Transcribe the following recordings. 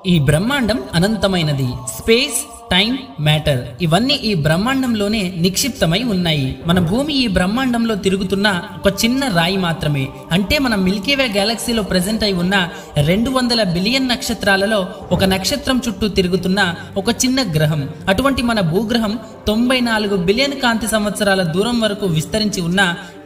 ఈ బ్రహ్మాండం అనంతమైనది. Space, time, matter ఇవన్నీ ఈ బ్రహ్మాండంలోనే నిక్షిప్తమై ఉన్నాయి. మన భూమి ఈ బ్రహ్మాండంలో తిరుగుతున్న ఒక చిన్న రాయి మాత్రమే. అంటే మన మిల్కీవే గ్యాలక్సీలో ప్రెజెంట్ అయి ఉన్న 200 బిలియన్ నక్షత్రాలలో ఒక నక్షత్రం చుట్టూ తిరుగుతున్న ఒక చిన్న గ్రహం. అటువంటి మన భూగ్రహం 94 బిలియన్ కాంతి సంవత్సరాల దూరం వరకు విస్తరించి ఉన్న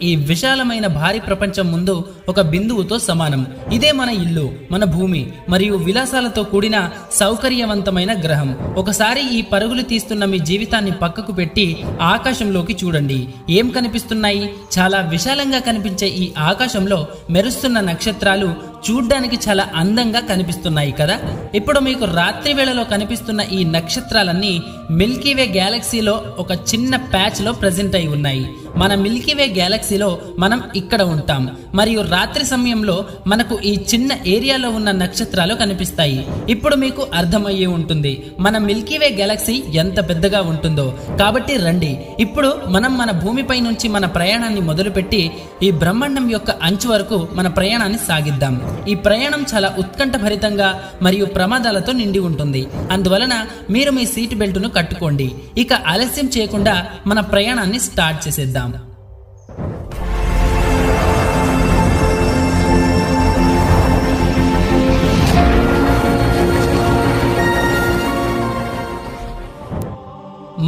ఈ విశాలమైన భారీ ప్రపంచం ముందు ఒక బిందువుతో సమానం. ఇదే మన ఇల్లు, మన భూమి మరియు విలాసాలతో కూడిన సౌకర్యవంతమైన గ్రహం. ఒకసారి ఈ పరుగులు తీస్తున్న మీ జీవితాన్ని పక్కకు పెట్టి ఆకాశంలోకి చూడండి. ఏం కనిపిస్తున్నాయి? చాలా విశాలంగా కనిపించే ఈ ఆకాశంలో మెరుస్తున్న నక్షత్రాలు చూడ్డానికి చాలా అందంగా కనిపిస్తున్నాయి కదా. ఇప్పుడు మీకు రాత్రి వేళలో కనిపిస్తున్న ఈ నక్షత్రాలన్నీ మిల్కీవే గ్యాలక్సీలో ఒక చిన్న ప్యాచ్ లో ప్రెజెంట్ అయి ఉన్నాయి. మన మిల్కీవే గ్యాలక్సీలో మనం ఇక్కడ ఉంటాం మరియు రాత్రి సమయంలో మనకు ఈ చిన్న ఏరియాలో ఉన్న నక్షత్రాలు కనిపిస్తాయి. ఇప్పుడు మీకు అర్థమయ్యే ఉంటుంది మన మిల్కీవే గ్యాలక్సీ ఎంత పెద్దగా ఉంటుందో. కాబట్టి రండి, ఇప్పుడు మనం మన భూమిపై నుంచి మన ప్రయాణాన్ని మొదలుపెట్టి ఈ బ్రహ్మాండం యొక్క అంచు వరకు మన ప్రయాణాన్ని సాగిద్దాం. ఈ ప్రయాణం చాలా ఉత్కంఠభరితంగా మరియు ప్రమాదాలతో నిండి ఉంటుంది. అందువలన మీరు మీ సీట్ బెల్ట్ను కట్టుకోండి. ఇక ఆలస్యం చేయకుండా మన ప్రయాణాన్ని స్టార్ట్ చేసేద్దాం.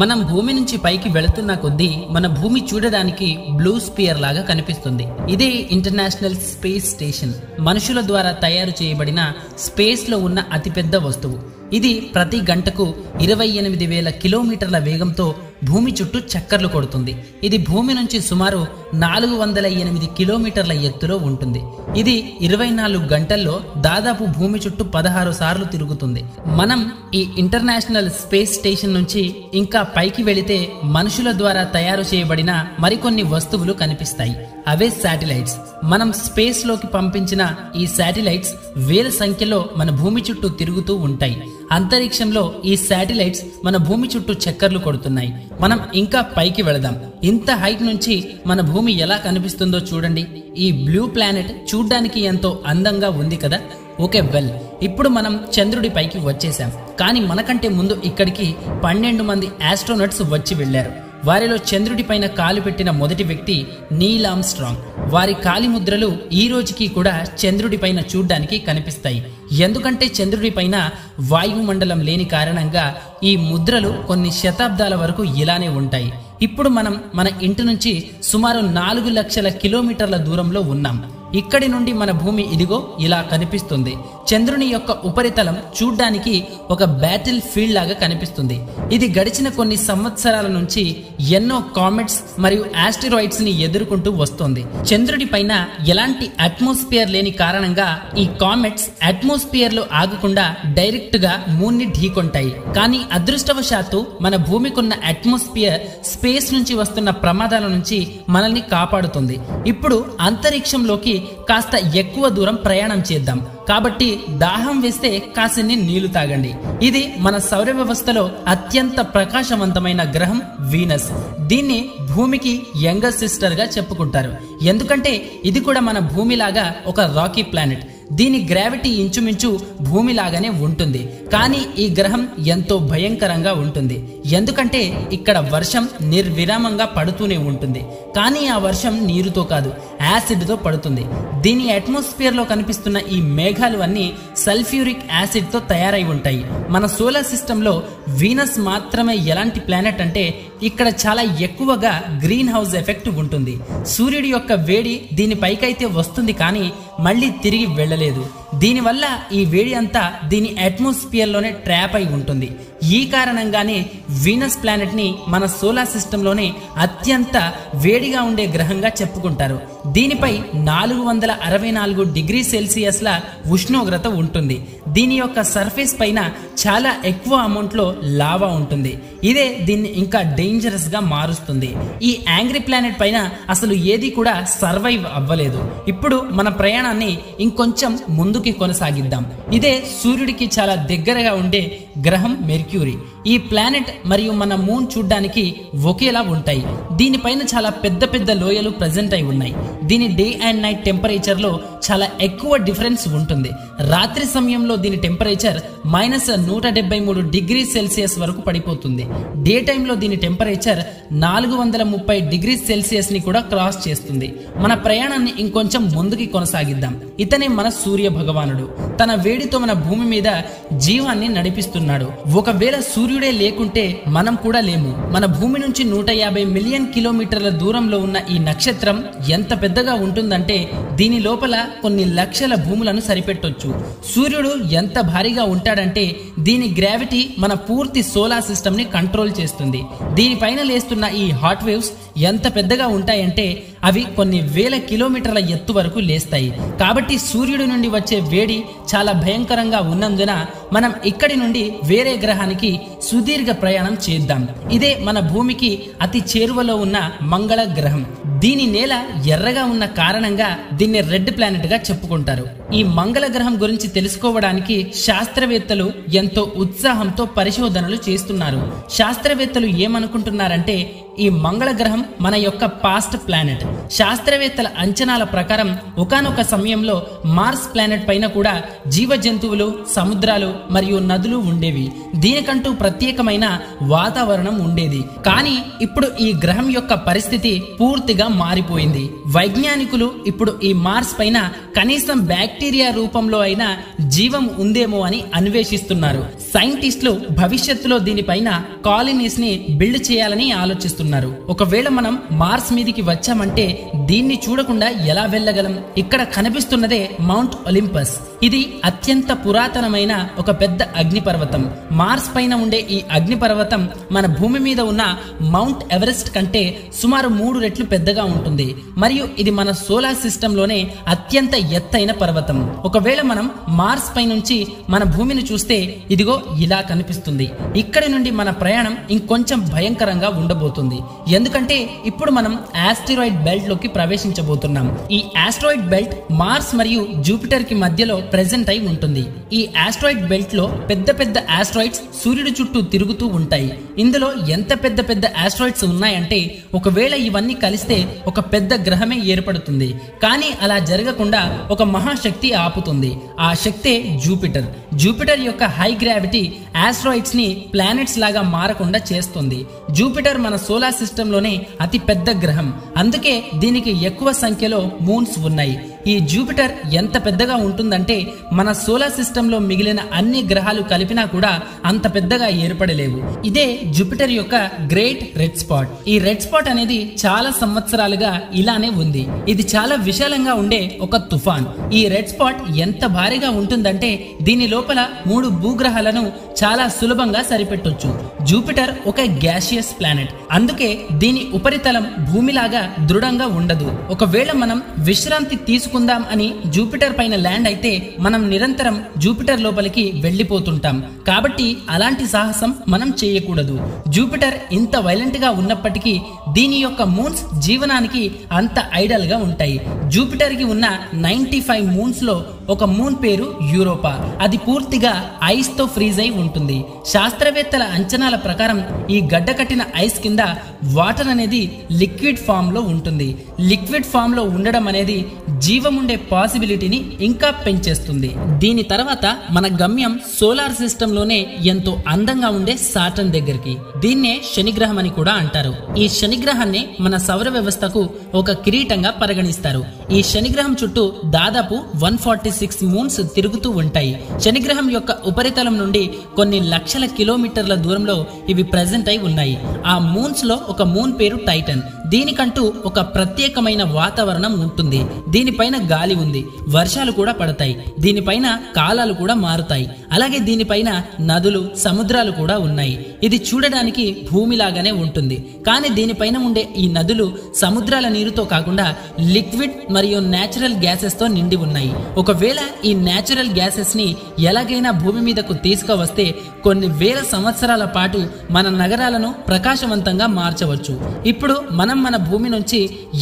మనం భూమి నుంచి పైకి వెళుతున్న కొద్దీ మన భూమి చూడడానికి బ్లూ స్పియర్ లాగా కనిపిస్తుంది. ఇదే ఇంటర్నేషనల్ స్పేస్ స్టేషన్. మనుషుల ద్వారా తయారు చేయబడిన స్పేస్ లో ఉన్న అతిపెద్ద వస్తువు. ఇది ప్రతి గంటకు 28,000 కిలోమీటర్ల వేగంతో భూమి చుట్టూ చక్కర్లు కొడుతుంది. ఇది భూమి నుంచి సుమారు 408 కిలోమీటర్ల ఎత్తులో ఉంటుంది. ఇది 24 గంటల్లో దాదాపు భూమి చుట్టూ 16 సార్లు తిరుగుతుంది. మనం ఈ ఇంటర్నేషనల్ స్పేస్ స్టేషన్ నుంచి ఇంకా పైకి వెళితే మనుషుల ద్వారా తయారు చేయబడిన మరికొన్ని వస్తువులు కనిపిస్తాయి. అవే శాటిలైట్స్. మనం స్పేస్ లోకి పంపించిన ఈ శాటిలైట్స్ వేల సంఖ్యలో మన భూమి చుట్టూ తిరుగుతూ ఉంటాయి. అంతరిక్షంలో ఈ శాటిలైట్స్ మన భూమి చుట్టూ చక్కర్లు కొడుతున్నాయి. మనం ఇంకా పైకి వెళదాం. ఇంత హైట్ నుంచి మన భూమి ఎలా కనిపిస్తుందో చూడండి. ఈ బ్లూ ప్లానెట్ చూడ్డానికి ఎంతో అందంగా ఉంది కదా. ఓకే, వెల్, ఇప్పుడు మనం చంద్రుడి పైకి వచ్చేసాం. కానీ మనకంటే ముందు ఇక్కడికి 12 మంది ఆస్ట్రోనట్స్ వచ్చి వెళ్లారు. వారిలో చంద్రుడి పైన కాలు పెట్టిన మొదటి వ్యక్తి నీల్ ఆర్మ్స్ట్రాంగ్. వారి కాలి ముద్రలు ఈ రోజుకి కూడా చంద్రుడి పైన చూడ్డానికి కనిపిస్తాయి. ఎందుకంటే చంద్రుడి పైన వాయుమండలం లేని కారణంగా ఈ ముద్రలు కొన్ని శతాబ్దాల వరకు ఇలానే ఉంటాయి. ఇప్పుడు మనం మన ఇంటి నుంచి సుమారు 4 లక్షల కిలోమీటర్ల దూరంలో ఉన్నాం. ఇక్కడి నుండి మన భూమి ఇదిగో ఇలా కనిపిస్తుంది. చంద్రుని యొక్క ఉపరితలం చూడ్డానికి ఒక బ్యాటిల్ ఫీల్డ్ లాగా కనిపిస్తుంది. ఇది గడిచిన కొన్ని సంవత్సరాల నుంచి ఎన్నో కామెట్స్ మరియు ఆస్టెరాయిడ్స్ ని ఎదుర్కొంటూ వస్తోంది. చంద్రుడి పైన ఎలాంటి అట్మాస్ఫియర్ లేని కారణంగా ఈ కామెట్స్ అట్మాస్ఫియర్ లో ఆగకుండా డైరెక్ట్ గా మూన్ ని ఢీకొంటాయి. కానీ అదృష్టవశాత్తు మన భూమికున్న అట్మాస్ఫియర్ స్పేస్ నుంచి వస్తున్న ప్రమాదాల నుంచి మనల్ని కాపాడుతుంది. ఇప్పుడు అంతరిక్షంలోకి కాస్త ఎక్కువ దూరం ప్రయాణం చేద్దాం. కాబట్టి దాహం వేస్తే కాసిన్ని నీళ్లు తాగండి. ఇది మన సౌర వ్యవస్థలో అత్యంత ప్రకాశవంతమైన గ్రహం వీనస్. దీన్ని భూమికి యంగర్ సిస్టర్ గా చెప్పుకుంటారు. ఎందుకంటే ఇది కూడా మన భూమిలాగా ఒక రాకీ ప్లానెట్. దీని గ్రావిటీ ఇంచుమించు భూమిలాగానే ఉంటుంది. కానీ ఈ గ్రహం ఎంతో భయంకరంగా ఉంటుంది. ఎందుకంటే ఇక్కడ వర్షం నిర్విరామంగా పడుతూనే ఉంటుంది. కానీ ఆ వర్షం నీరుతో కాదు, యాసిడ్ తో పడుతుంది. దీని అట్మాస్ఫియర్ లో కనిపిస్తున్న ఈ మేఘాలు అన్ని సల్ఫ్యూరిక్ యాసిడ్ తో తయారై ఉంటాయి. మన సోలార్ సిస్టమ్ లో వీనస్ మాత్రమే ఎలాంటి ప్లానెట్ అంటే ఇక్కడ చాలా ఎక్కువగా గ్రీన్ హౌస్ ఎఫెక్ట్ ఉంటుంది. సూర్యుడి యొక్క వేడి దీని పైకైతే వస్తుంది కానీ మళ్ళీ తిరిగి వెళ్ళలేదు. దీనివల్ల ఈ వేడి అంతా దీని అట్మాస్ఫియర్ లోనే ట్రాప్ అయి ఉంటుంది. ఈ కారణంగానే వీనస్ ప్లానెట్ ని మన సోలార్ సిస్టమ్ లోనే అత్యంత వేడిగా ఉండే గ్రహంగా చెప్పుకుంటారు. దీనిపై 464 డిగ్రీ సెల్సియస్ ల ఉష్ణోగ్రత ఉంటుంది. దీని యొక్క సర్ఫేస్ పైన చాలా ఎక్కువ అమౌంట్ లో లావా ఉంటుంది. ఇదే దీన్ని ఇంకా డేంజరస్ గా మారుస్తుంది. ఈ యాంగ్రీ ప్లానెట్ పైన అసలు ఏది కూడా సర్వైవ్ అవ్వలేదు. ఇప్పుడు మన ప్రయాణాన్ని ఇంకొంచెం ముందుకి కొనసాగిద్దాం. ఇదే సూర్యుడికి చాలా దగ్గరగా ఉండే గ్రహం మెర్క్యూరీ. ఈ ప్లానెట్ మరియు మన మూన్ చూడ్డానికి ఒకేలా ఉంటాయి. దీనిపైన చాలా పెద్ద పెద్ద లోయలు ప్రెజెంట్ అయి ఉన్నాయి. దీని డే అండ్ నైట్ టెంపరేచర్ లో చాలా ఎక్కువ డిఫరెన్స్ ఉంటుంది. రాత్రి సమయంలో దీని టెంపరేచర్ -173 డిగ్రీ సెల్సియస్ వరకు పడిపోతుంది. డే టైంలో దీని టెంపరేచర్ 430 డిగ్రీ సెల్సియస్ ని కూడా క్రాస్ చేస్తుంది. మన ప్రయాణాన్ని ఇంకొంచెం ముందుకి కొనసాగిద్దాం. ఇతనే మన సూర్య భగవానుడు. తన వేడితో మన భూమి మీద జీవాన్ని నడిపిస్తున్నాడు. ఒకవేళ సూర్యుడే లేకుంటే మనం కూడా లేము. మన భూమి నుంచి 150 మిలియన్ కిలోమీటర్ల దూరంలో ఉన్న ఈ నక్షత్రం ఎంత పెద్దగా ఉంటుందంటే దీని లోపల కొన్ని లక్షల భూములను సరిపెట్టొచ్చు. సూర్యుడు ఎంత భారీగా ఉంటాడంటే దీని గ్రావిటీ మన పూర్తి సోలార్ సిస్టమ్ ని కంట్రోల్ చేస్తుంది. దీనిపైన లేస్తున్న ఈ హాట్ వేవ్స్ ఎంత పెద్దగా ఉంటాయంటే అవి కొన్ని వేల కిలోమీటర్ల ఎత్తు వరకు లేస్తాయి. కాబట్టి సూర్యుడి నుండి వచ్చే వేడి చాలా భయంకరంగా ఉన్నందున మనం ఇక్కడి నుండి వేరే గ్రహానికి సుదీర్ఘ ప్రయాణం చేద్దాం. ఇదే మన భూమికి అతి చేరువలో ఉన్న మంగళ గ్రహం. దీని నేల ఎర్రగా ఉన్న కారణంగా దీన్ని రెడ్ ప్లానెట్ గా చెప్పుకుంటారు. ఈ మంగళ గ్రహం గురించి తెలుసుకోవడానికి శాస్త్రవేత్తలు ఎంతో ఉత్సాహంతో పరిశోధనలు చేస్తున్నారు. శాస్త్రవేత్తలు ఏమనుకుంటున్నారంటే ఈ మంగళ గ్రహం మన యొక్క పాస్ట్ ప్లానెట్. శాస్త్రవేత్తల అంచనాల ప్రకారం ఒకానొక సమయంలో మార్స్ ప్లానెట్ పైన కూడా జీవ జంతువులు, సముద్రాలు మరియు నదులు ఉండేవి. దీనికంటూ ప్రత్యేకమైన వాతావరణం ఉండేది. కానీ ఇప్పుడు ఈ గ్రహం యొక్క పరిస్థితి పూర్తిగా మారిపోయింది. వైజ్ఞానికులు ఇప్పుడు ఈ మార్స్ పైన కనీసం బ్యాక్టీరియా రూపంలో అయినా జీవం ఉందేమో అని అన్వేషిస్తున్నారు. సైంటిస్టులు భవిష్యత్తులో దీనిపైన కాలనీస్ ని బిల్డ్ చేయాలని ఆలోచిస్తున్నారు. ఒకవేళ మనం మార్స్ మీదికి వచ్చామంటే దీన్ని చూడకుండా ఎలా వెళ్ళగలం? ఇక్కడ కనిపిస్తున్నదే మౌంట్ ఒలింపస్. ఇది అత్యంత పురాతనమైన ఒక పెద్ద అగ్నిపర్వతం. మార్స్ పైన ఉండే ఈ అగ్నిపర్వతం మన భూమి మీద ఉన్న మౌంట్ ఎవరెస్ట్ కంటే సుమారు 3 రెట్లు పెద్దగా ఉంటుంది. మరియు ఇది మన సోలార్ సిస్టమ్ లోనే అత్యంత ఎత్తైన పర్వతం. ఒకవేళ మనం మార్స్ పై నుంచి మన భూమిని చూస్తే ఇదిగో ఇలా కనిపిస్తుంది. ఇక్కడి నుండి మన ప్రయాణం ఇంకొంచెం భయంకరంగా ఉండబోతుంది. ఎందుకంటే ఇప్పుడు మనం ఆస్టెరాయిడ్ బెల్ట్ లోకి ప్రవేశించబోతున్నాం. ఈ ఆస్టెరాయిడ్ బెల్ట్ మార్స్ మరియు జూపిటర్ కి మధ్యలో ప్రెజెంట్ అయి ఉంటుంది. ఈ ఆస్టెరాయిడ్ బెల్ట్ లో పెద్ద పెద్ద ఆస్టెరాయిడ్స్ సూర్యుడి చుట్టూ తిరుగుతూ ఉంటాయి. ఇందులో ఎంత పెద్ద పెద్ద ఆస్టెరాయిడ్స్ ఉన్నాయంటే ఒకవేళ ఇవన్నీ కలిస్తే ఒక పెద్ద గ్రహమే ఏర్పడుతుంది. కానీ అలా జరగకుండా ఒక మహాశక్తి ఆపుతుంది. ఆ శక్తే జూపిటర్. జూపిటర్ యొక్క హై గ్రావిటీ ఆస్ట్రాయిడ్స్ ని ప్లానెట్స్ లాగా మారకుండా చేస్తుంది. జూపిటర్ మన సోలార్ సిస్టమ్ లోనే అతి పెద్ద గ్రహం. అందుకే దీనికి ఎక్కువ సంఖ్యలో మూన్స్ ఉన్నాయి. ఈ జూపిటర్ ఎంత పెద్దగా ఉంటుందంటే మన సోలార్ సిస్టమ్ లో మిగిలిన అన్ని గ్రహాలు కలిపినా కూడా అంత పెద్దగా ఏర్పడలేవు. ఇదే జూపిటర్ యొక్క గ్రేట్ రెడ్ స్పాట్. ఈ రెడ్ స్పాట్ అనేది చాలా సంవత్సరాలుగా ఇలానే ఉంది. ఇది చాలా విశాలంగా ఉండే ఒక తుఫాన్. ఈ రెడ్ స్పాట్ ఎంత భారీగా ఉంటుందంటే దీని లోపల 3 భూగ్రహాలను చాలా సులభంగా సరిపెట్టొచ్చు. జూపిటర్ ఒక గ్యాసియస్ ప్లానెట్. అందుకే దీని ఉపరితలం భూమిలాగా దృఢంగా ఉండదు. ఒకవేళ మనం విశ్రాంతి తీసుకుందాం అని జూపిటర్ పైన ల్యాండ్ అయితే మనం నిరంతరం జూపిటర్ లోపలికి వెళ్లిపోతుంటాం. కాబట్టి అలాంటి సాహసం మనం చేయకూడదు. జూపిటర్ ఇంత వైలెంట్ గా ఉన్నప్పటికీ దీని యొక్క మూన్స్ జీవనానికి అంత ఐడల్ గా ఉంటాయి. జూపిటర్ కి ఉన్న 95 మూన్స్ లో ఒక మూన్ పేరు యూరోపా. అది పూర్తిగా ఐస్ తో ఫ్రీజ్ అయి ఉంటుంది. శాస్త్రవేత్తల అంచనాల ప్రకారం ఈ గడ్డ కట్టిన ఐస్ కింద వాటర్ అనేది లిక్విడ్ ఫామ్ లో ఉంటుంది. లిక్విడ్ ఫామ్ లో ఉండడం అనేది జీవం ఉండే పాసిబిలిటీని ఇంకా పెంచేస్తుంది. దీని తర్వాత మన గమ్యం సోలార్ సిస్టమ్ లోనే ఎంతో అందంగా ఉండే సాటర్న్ దగ్గరికి. దీన్నే శనిగ్రహం అని కూడా అంటారు. ఈ శనిగ్రహాన్ని మన సౌర వ్యవస్థకు ఒక కిరీటంగా పరిగణిస్తారు. ఈ శనిగ్రహం చుట్టూ దాదాపు 146 మూన్స్ తిరుగుతూ ఉంటాయి. శనిగ్రహం యొక్క ఉపరితలం నుండి కొన్ని లక్షల కిలోమీటర్ల దూరంలో ఇవి ప్రెజెంట్ అయి ఉన్నాయి. ఆ మూన్స్ లో ఒక మూన్ పేరు టైటన్. దీనికంటూ ఒక ప్రత్యేకమైన వాతావరణం ఉంటుంది. దీనిపైన గాలి ఉంది, వర్షాలు కూడా పడతాయి. దీనిపైన కాలాలు కూడా మారుతాయి. అలాగే దీనిపైన నదులు, సముద్రాలు కూడా ఉన్నాయి. ఇది చూడడానికి భూమిలాగానే ఉంటుంది. కానీ దీనిపైన ఉండే ఈ నదులు సముద్రాల నీరుతో కాకుండా లిక్విడ్ మరియు నేచురల్ గ్యాసెస్ తో నిండి ఉన్నాయి. ఒకవేళ ఈ నేచురల్ గ్యాసెస్ ని ఎలాగైనా భూమి మీదకు తీసుకువస్తే కొన్ని వేల సంవత్సరాల పాటు మన నగరాలను ప్రకాశవంతంగా మార్చవచ్చు. ఇప్పుడు మనం మన భూమి నుంచి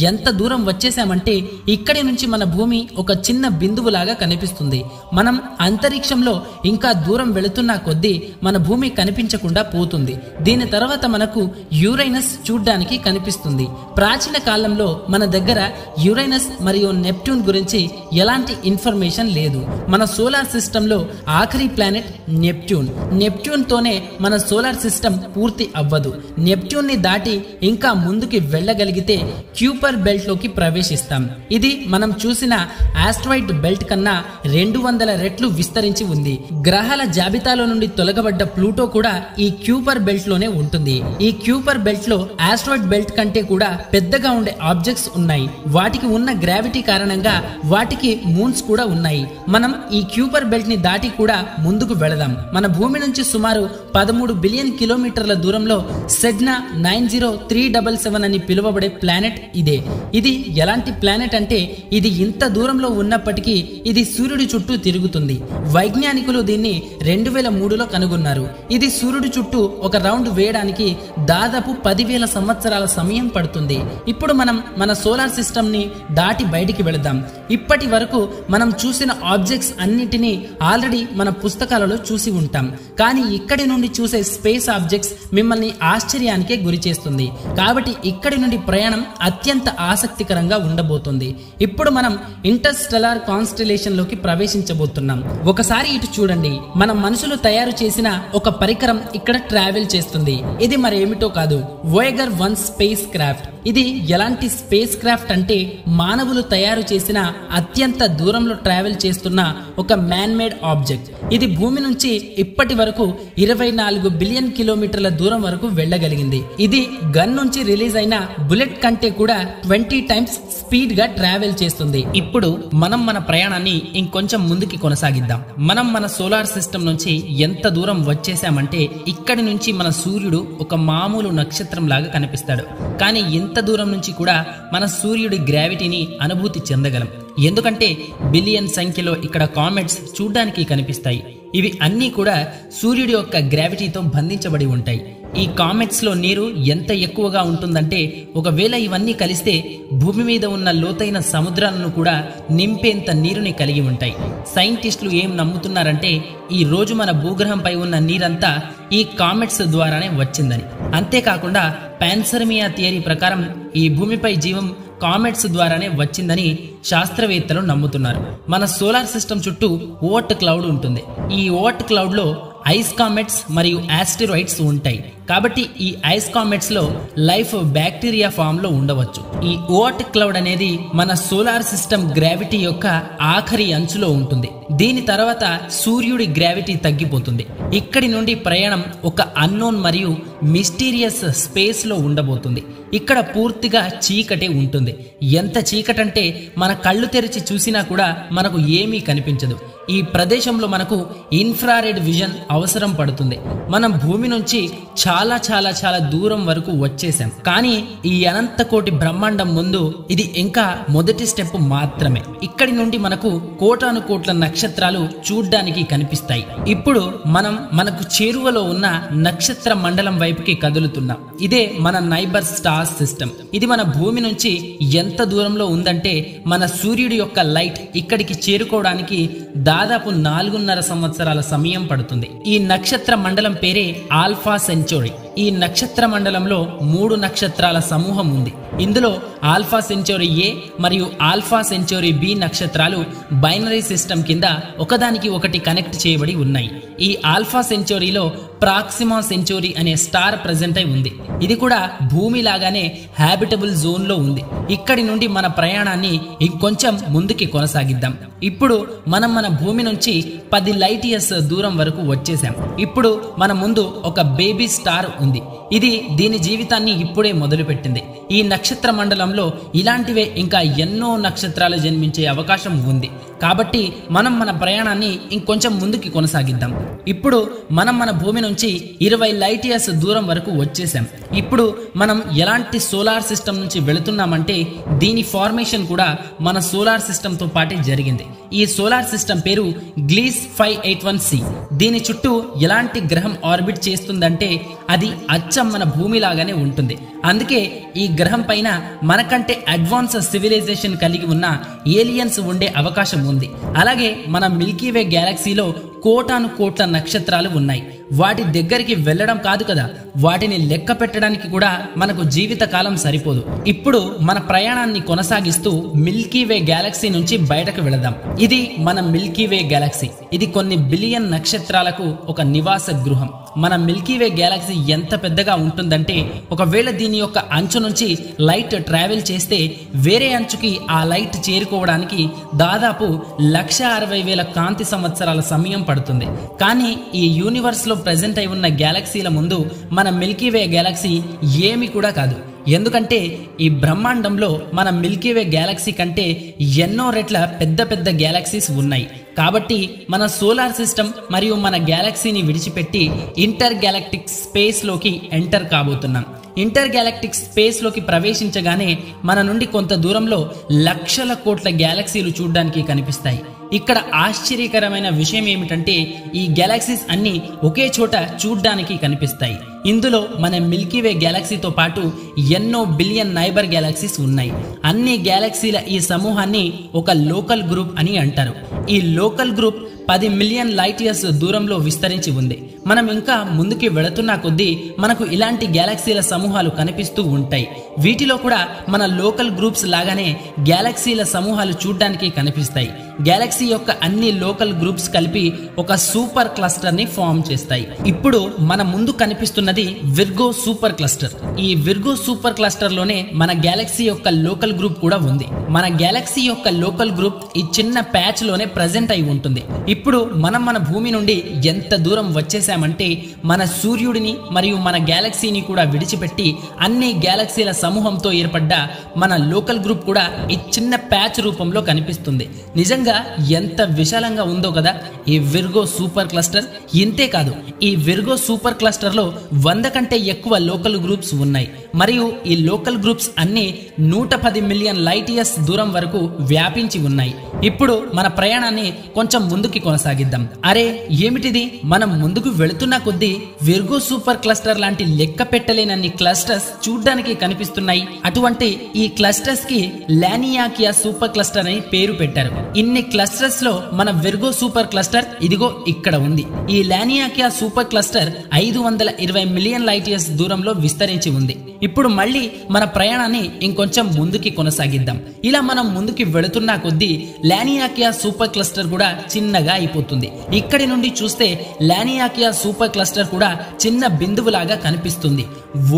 ఎంత దూరం వచ్చేసామంటే ఇక్కడి నుంచి మన భూమి ఒక చిన్న బిందువులాగా కనిపిస్తుంది. మనం అంతరిక్షంలో ఇంకా ఇంకా దూరం వెళుతున్న కొద్దీ మన భూమి కనిపించకుండా పోతుంది. దీని తర్వాత మనకు యురేనస్ చూడ్డానికి కనిపిస్తుంది. ప్రాచీన కాలంలో మన దగ్గర యురేనస్ మరియు నెప్ట్యూన్ గురించి ఎలాంటి ఇన్ఫర్మేషన్ లేదు. మన సోలార్ సిస్టమ్ లో ఆఖరి ప్లానెట్ నెప్ట్యూన్ తోనే మన సోలార్ సిస్టమ్ పూర్తి అవ్వదు. నెప్ట్యూన్ ని దాటి ఇంకా ముందుకి వెళ్ళగలిగితే క్యూపర్ బెల్ట్ లోకి ప్రవేశిస్తాం. ఇది మనం చూసిన ఆస్ట్రాయిడ్ బెల్ట్ కన్నా 200 రెట్లు విస్తరించి ఉంది. గ్రహాల జాబితాలో నుండి తొలగబడ్డ ప్లూటో కూడా ఈ క్యూపర్ బెల్ట్ లోనే ఉంటుంది. ఈ క్యూపర్ బెల్ట్ లో ఆస్ట్రాయిడ్ బెల్ట్ కంటే కూడా పెద్దగా ఉండే ఆబ్జెక్ట్స్ ఉన్నాయి. వాటికి ఉన్న గ్రావిటీ కారణంగా వాటికి మూన్స్ కూడా ఉన్నాయి. మనం ఈ క్యూపర్ బెల్ట్ ని దాటి కూడా ముందుకు వెళదాం. మన భూమి నుంచి సుమారు 13 బిలియన్ కిలోమీటర్ల దూరంలో సెడ్నా 90377 అని పిలువబడే ప్లానెట్ ఇదే. ఇది ఎలాంటి ప్లానెట్ అంటే ఇది ఇంత దూరంలో ఉన్నప్పటికీ ఇది సూర్యుడి చుట్టూ తిరుగుతుంది. వైజ్ఞానికులు దీన్ని 2003లో కనుగొన్నారు. ఇది సూర్యుడి చుట్టూ ఒక రౌండ్ వేయడానికి దాదాపు 10,000 సంవత్సరాల సమయం పడుతుంది. ఇప్పుడు మనం మన సోలార్ సిస్టమ్ ని దాటి బయటికి వెళదాం. ఇప్పటి వరకు మనం చూసిన ఆబ్జెక్ట్స్ అన్నిటినీ ఆల్రెడీ మన పుస్తకాలలో చూసి ఉంటాం. కానీ ఇక్కడి నుండి చూసే స్పేస్ ఆబ్జెక్ట్స్ మిమ్మల్ని ఆశ్చర్యానికే గురి చేస్తుంది. కాబట్టి ఇక్కడి నుండి ప్రయాణం అత్యంత ఆసక్తికరంగా ఉండబోతుంది. ఇప్పుడు మనం ఇంటర్స్టెల్లార్ కాన్స్టెలేషన్ లోకి ప్రవేశించబోతున్నాం. ఒకసారి ఇటు చూడండి. మన మనుషులు తయారు చేసిన ఒక పరికరం ఇక్కడ ట్రావెల్ చేస్తుంది. ఇది మరేమిటో కాదు, వోయేగర్ 1 స్పేస్ క్రాఫ్ట్. ఇది ఎలాంటి స్పేస్ క్రాఫ్ట్ అంటే మానవులు తయారు చేసిన అత్యంత దూరంలో ట్రావెల్ చేస్తున్న ఒక మ్యాన్ మేడ్ ఆబ్జెక్ట్. ఇది భూమి నుంచి ఇప్పటి వరకు 24 బిలియన్ కిలోమీటర్ల దూరం వరకు వెళ్ళగలిగింది. ఇది గన్ నుంచి రిలీజ్ అయిన బుల్లెట్ కంటే కూడా 20 టైమ్స్ స్పీడ్ గా ట్రావెల్ చేస్తుంది. ఇప్పుడు మనం మన ప్రయాణాన్ని ఇంకొంచెం ముందుకి కొనసాగిద్దాం. మనం మన సోలార్ సిస్టమ్ నుంచి ఎంత దూరం వచ్చేసామంటే ఇక్కడి నుంచి మన సూర్యుడు ఒక మామూలు నక్షత్రం లాగా కనిపిస్తాడు. కానీ ఇంత దూరం నుంచి కూడా మన సూర్యుడి గ్రావిటీని అనుభూతి చెందగలం. ఎందుకంటే బిలియన్ సంఖ్యలో ఇక్కడ కామెట్స్ చూడ్డానికి కనిపిస్తాయి. ఇవి అన్నీ కూడా సూర్యుడి యొక్క గ్రావిటీతో బంధించబడి ఉంటాయి. ఈ కామెట్స్ లో నీరు ఎంత ఎక్కువగా ఉంటుందంటే ఒకవేళ ఇవన్నీ కలిస్తే భూమి మీద ఉన్న లోతైన సముద్రాలను కూడా నింపేంత నీరుని కలిగి ఉంటాయి. సైంటిస్టులు ఏం నమ్ముతున్నారంటే ఈ రోజు మన భూగ్రహంపై ఉన్న నీరంతా ఈ కామెట్స్ ద్వారానే వచ్చిందని. అంతేకాకుండా పాన్సర్మియా థియరీ ప్రకారం ఈ భూమిపై జీవం కామెట్స్ ద్వారానే వచ్చిందని శాస్త్రవేత్తలు నమ్ముతున్నారు. మన సోలార్ సిస్టమ్ చుట్టూ ఓట్ క్లౌడ్ ఉంటుంది. ఈ ఓట్ క్లౌడ్ లో ఐస్ కామెట్స్ మరియు ఆస్టెరాయిడ్స్ ఉంటాయి. కాబట్టి ఈ ఐస్ కామెట్స్ లో లైఫ్ బ్యాక్టీరియా ఫామ్ లో ఉండవచ్చు. ఈ ఓట్ క్లౌడ్ అనేది మన సోలార్ సిస్టమ్ గ్రావిటీ యొక్క ఆఖరి అంచులో ఉంటుంది. దీని తర్వాత సూర్యుడి గ్రావిటీ తగ్గిపోతుంది. ఇక్కడి నుండి ప్రయాణం ఒక అన్నోన్ మరియు మిస్టీరియస్ స్పేస్ లో ఉండబోతుంది. ఇక్కడ పూర్తిగా చీకటే ఉంటుంది. ఎంత చీకటంటే మన కళ్ళు తెరిచి చూసినా కూడా మనకు ఏమీ కనిపించదు. ఈ ప్రదేశంలో మనకు ఇన్ఫ్రారెడ్ విజన్ అవసరం పడుతుంది. మనం భూమి నుంచి చాలా చాలా చాలా దూరం వరకు వచ్చేసాం. కానీ ఈ అనంత కోటి బ్రహ్మాండం ముందు ఇది ఇంకా మొదటి స్టెప్ మాత్రమే. ఇక్కడి నుండి మనకు కోటాను కోట్ల నక్షత్రాలు చూడ్డానికి కనిపిస్తాయి. ఇప్పుడు మనం మనకు చేరువలో ఉన్న నక్షత్ర మండలం వైపుకి కదులుతున్నాం. ఇదే మన నైబర్ స్టార్ సిస్టమ్. ఇది మన భూమి నుంచి ఎంత దూరంలో ఉందంటే మన సూర్యుడి యొక్క లైట్ ఇక్కడికి చేరుకోవడానికి దాదాపు 4.5 సంవత్సరాల సమయం పడుతుంది. ఈ నక్షత్ర మండలం పేరే ఆల్ఫా సెంచురీ. ఈ నక్షత్ర మండలంలో 3 నక్షత్రాల సమూహం ఉంది. ఇందులో ఆల్ఫా సెంచురీ ఏ మరియు ఆల్ఫా సెంచురీ బి నక్షత్రాలు బైనరీ సిస్టమ్ కింద ఒకదానికి ఒకటి కనెక్ట్ చేయబడి ఉన్నాయి. ఈ ఆల్ఫా సెంచురీలో ప్రాక్సిమా సెంచురీ అనే స్టార్ ప్రెజెంట్ అయి ఉంది. ఇది కూడా భూమి లాగానే హ్యాబిటబుల్ జోన్ లో ఉంది. ఇక్కడి నుండి మన ప్రయాణాన్ని ఇంకొంచెం ముందుకి కొనసాగిద్దాం. ఇప్పుడు మనం మన భూమి నుంచి 10 లైట్ ఇయర్స్ దూరం వరకు వచ్చేసాం. ఇప్పుడు మన ముందు ఒక బేబీ స్టార్ ఉంది. ఇది దీని జీవితాన్ని ఇప్పుడే మొదలుపెట్టింది. ఈ నక్షత్ర మండలంలో ఇలాంటివే ఇంకా ఎన్నో నక్షత్రాలు జన్మించే అవకాశం ఉంది. కాబట్టి మనం మన ప్రయాణాన్ని ఇంకొంచెం ముందుకి కొనసాగిద్దాం. ఇప్పుడు మనం మన భూమి నుంచి 20 లైట్ ఇయర్స్ దూరం వరకు వచ్చేసాం. ఇప్పుడు మనం ఎలాంటి సోలార్ సిస్టమ్ నుంచి వెళుతున్నామంటే దీని ఫార్మేషన్ కూడా మన సోలార్ సిస్టమ్ తో పాటే జరిగింది. ఈ సోలార్ సిస్టమ్ పేరు గ్లీస్ 581c. దీని చుట్టూ ఎలాంటి గ్రహం ఆర్బిట్ చేస్తుందంటే అది అచ్చం మన భూమి లాగానే ఉంటుంది. అందుకే ఈ గ్రహం పైన మనకంటే అడ్వాన్స్ సివిలైజేషన్ కలిగి ఉన్న ఏలియన్స్ ఉండే అవకాశం ఉంది. అలాగే మన మిల్కీవే గ్యాలక్సీలో కోటాను కోట్ల నక్షత్రాలు ఉన్నాయి. వాటి దగ్గరికి వెళ్ళడం కాదు కదా, వాటిని లెక్క పెట్టడానికి కూడా మనకు జీవిత కాలం సరిపోదు. ఇప్పుడు మన ప్రయాణాన్ని కొనసాగిస్తూ మిల్కీవే గ్యాలక్సీ నుంచి బయటకు వెళదాం. ఇది మన మిల్కీవే గ్యాలక్సీ. ఇది కొన్ని బిలియన్ నక్షత్రాలకు ఒక నివాస గృహం. మన మిల్కీవే గ్యాలక్సీ ఎంత పెద్దగా ఉంటుందంటే, ఒకవేళ దీని యొక్క అంచు నుంచి లైట్ ట్రావెల్ చేస్తే వేరే అంచుకి ఆ లైట్ చేరుకోవడానికి దాదాపు 1,60,000 కాంతి సంవత్సరాల సమయం పడుతుంది. కానీ ఈ యూనివర్స్ లో ప్రెజెంట్ అయి ఉన్న గ్యాలక్సీల ముందు మన మిల్కీవే గ్యాలక్సీ ఏమి కూడా కాదు. ఎందుకంటే ఈ బ్రహ్మాండంలో మన మిల్కీవే గ్యాలక్సీ కంటే ఎన్నో రెట్ల పెద్ద పెద్ద గ్యాలక్సీస్ ఉన్నాయి. కాబట్టి మన సోలార్ సిస్టమ్ మరియు మన గ్యాలక్సీని విడిచిపెట్టి ఇంటర్ గ్యాలక్టిక్ స్పేస్ లోకి ఎంటర్ కాబోతున్నాం. ఇంటర్ గ్యాలక్టిక్ స్పేస్ లోకి ప్రవేశించగానే మన నుండి కొంత దూరంలో లక్షల కోట్ల గ్యాలక్సీలు చూడడానికి కనిపిస్తాయి. ఇక్కడ ఆశ్చర్యకరమైన విషయం ఏమిటంటే, ఈ గ్యాలక్సీస్ అన్ని ఒకే చోట చూడ్డానికి కనిపిస్తాయి. ఇందులో మన మిల్కీవే గ్యాలక్సీతో పాటు ఎన్నో బిలియన్ నైబర్ గ్యాలక్సీస్ ఉన్నాయి. అన్ని గ్యాలక్సీల ఈ సమూహాన్ని ఒక లోకల్ గ్రూప్ అని అంటారు. ఈ local group 10 million light years దూరంలో విస్తరించి ఉంది. మనం ఇంకా ముందుకి వెళుతున్న కొద్దీ మనకు ఇలాంటి గ్యాలక్సీల సమూహాలు కనిపిస్తూ ఉంటాయి. వీటిలో కూడా మన లోకల్ గ్రూప్స్ లాగానే గ్యాలక్సీల సమూహాలు చూడ్డానికి కనిపిస్తాయి. గ్యాలక్సీ యొక్క అన్ని లోకల్ గ్రూప్స్ కలిపి ఒక సూపర్ క్లస్టర్ ని ఫామ్ చేస్తాయి. ఇప్పుడు మన ముందు కనిపిస్తున్నది విర్గో సూపర్ క్లస్టర్. ఈ విర్గో సూపర్ క్లస్టర్ లోనే మన గ్యాలక్సీ యొక్క లోకల్ గ్రూప్ కూడా ఉంది. మన గ్యాలక్సీ యొక్క లోకల్ గ్రూప్ ఈ చిన్న ప్యాచ్ లోనే ప్రెజెంట్ అయి ఉంటుంది. ఇప్పుడు మనం మన భూమి నుండి ఎంత దూరం వచ్చేసామంటే, మన సూర్యుడిని మరియు మన గ్యాలక్సీని కూడా విడిచిపెట్టి అన్ని గ్యాలక్సీల సమూహంతో ఏర్పడ్డ మన లోకల్ గ్రూప్ కూడా ఈ చిన్న ప్యాచ్ రూపంలో కనిపిస్తుంది. నిజంగా ఎంత విశాలంగా ఉందో కదా ఈ విర్గో సూపర్ క్లస్టర్. ఇంతే కాదు, ఈ విర్గో సూపర్ క్లస్టర్ లో 100 కంటే ఎక్కువ లోకల్ గ్రూప్స్ ఉన్నాయి. మరియు ఈ లోకల్ గ్రూప్స్ అన్ని 110 మిలియన్ లైట్ ఇయర్స్ దూరం వరకు వ్యాపించి ఉన్నాయి. ఇప్పుడు మన ప్రయాణాన్ని కొంచెం ముందుకి కొనసాగిద్దాం. అరే ఏమిటిది, మనం ముందుకు వెళుతున్న కొద్దీ విర్గో సూపర్ క్లస్టర్ లాంటి లెక్క పెట్టలేనన్ని క్లస్టర్స్ చూడ్డానికి కనిపిస్తున్నాయి. అటువంటి ఈ క్లస్టర్స్ కి లానియాకియా సూపర్ క్లస్టర్ అని పేరు పెట్టారు. ఇన్ని క్లస్టర్స్ లో మన విర్గో సూపర్ క్లస్టర్ ఇదిగో ఇక్కడ ఉంది. ఈ Laniakea super cluster 520 million light years దూరంలో విస్తరించి ఉంది. ఇప్పుడు మళ్ళీ మన ప్రయాణాన్ని ఇంకొంచెం ముందుకి కొనసాగిద్దాం. ఇలా మనం ముందుకి వెళుతున్న కొద్దీ లానియాకియా సూపర్ క్లస్టర్ కూడా చిన్నగా అయిపోతుంది. ఇక్కడి నుండి చూస్తే లానియాకియా సూపర్ క్లస్టర్ కూడా చిన్న బిందువులాగా కనిపిస్తుంది.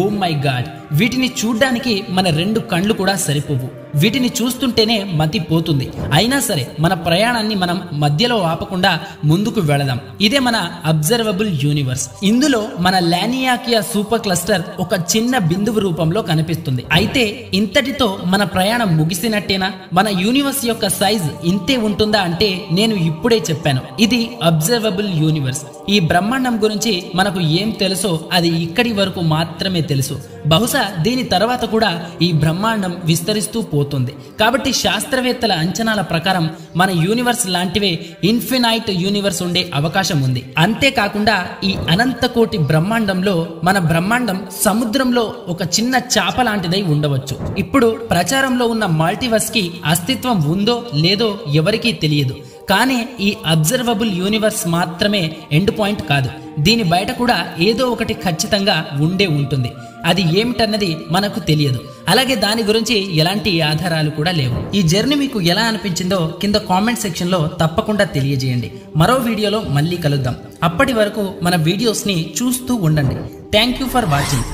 ఓ మై గాడ్, వీటిని చూడ్డానికి మన 2 కళ్ళు కూడా సరిపోవు. వీటిని చూస్తుంటేనే మతి పోతుంది. అయినా సరే మన ప్రయాణాన్ని మనం మధ్యలో ఆపకుండా ముందుకు వెళదాం. ఇదే మన అబ్జర్వబుల్ యూనివర్స్. ఇందులో మన లానియాకియా సూపర్ క్లస్టర్ ఒక చిన్న బిందువు రూపంలో కనిపిస్తుంది. అయితే ఇంతటితో మన ప్రయాణం ముగిసినట్టేనా? మన యూనివర్స్ యొక్క సైజ్ ఇంతే ఉంటుందా అంటే నేను ఇప్పుడే చెప్పాను, ఇది అబ్జర్వబుల్ యూనివర్స్. ఈ బ్రహ్మాండం గురించి మనకు ఏం తెలుసో అది ఇక్కడి వరకు మాత్రమే తెలుసు. బహుశా దీని తర్వాత కూడా ఈ బ్రహ్మాండం విస్తరిస్తూ పోతుంది. కాబట్టి శాస్త్రవేత్తల అంచనాల ప్రకారం మన యూనివర్స్ లాంటివే ఇన్ఫినైట్ యూనివర్స్ ఉండే అవకాశం ఉంది. అంతేకాకుండా ఈ అనంత కోటి బ్రహ్మాండంలో మన బ్రహ్మాండం సముద్రంలో ఒక చిన్న చాప లాంటిదై ఉండవచ్చు. ఇప్పుడు ప్రచారంలో ఉన్న మల్టీవర్స్ కి అస్తిత్వం ఉందో లేదో ఎవరికీ తెలియదు. కానీ ఈ అబ్జర్వబుల్ యూనివర్స్ మాత్రమే ఎండ్ పాయింట్ కాదు. దీని బయట కూడా ఏదో ఒకటి ఖచ్చితంగా ఉండే ఉంటుంది. అది ఏమిటన్నది మనకు తెలియదు. అలాగే దాని గురించి ఎలాంటి ఆధారాలు కూడా లేవు. ఈ జర్నీ మీకు ఎలా అనిపించిందో కింద కామెంట్ సెక్షన్ లో తప్పకుండా తెలియజేయండి. మరో వీడియోలో మళ్ళీ కలుద్దాం. అప్పటి వరకు మన వీడియోస్ ని చూస్తూ ఉండండి. Thank you for watching.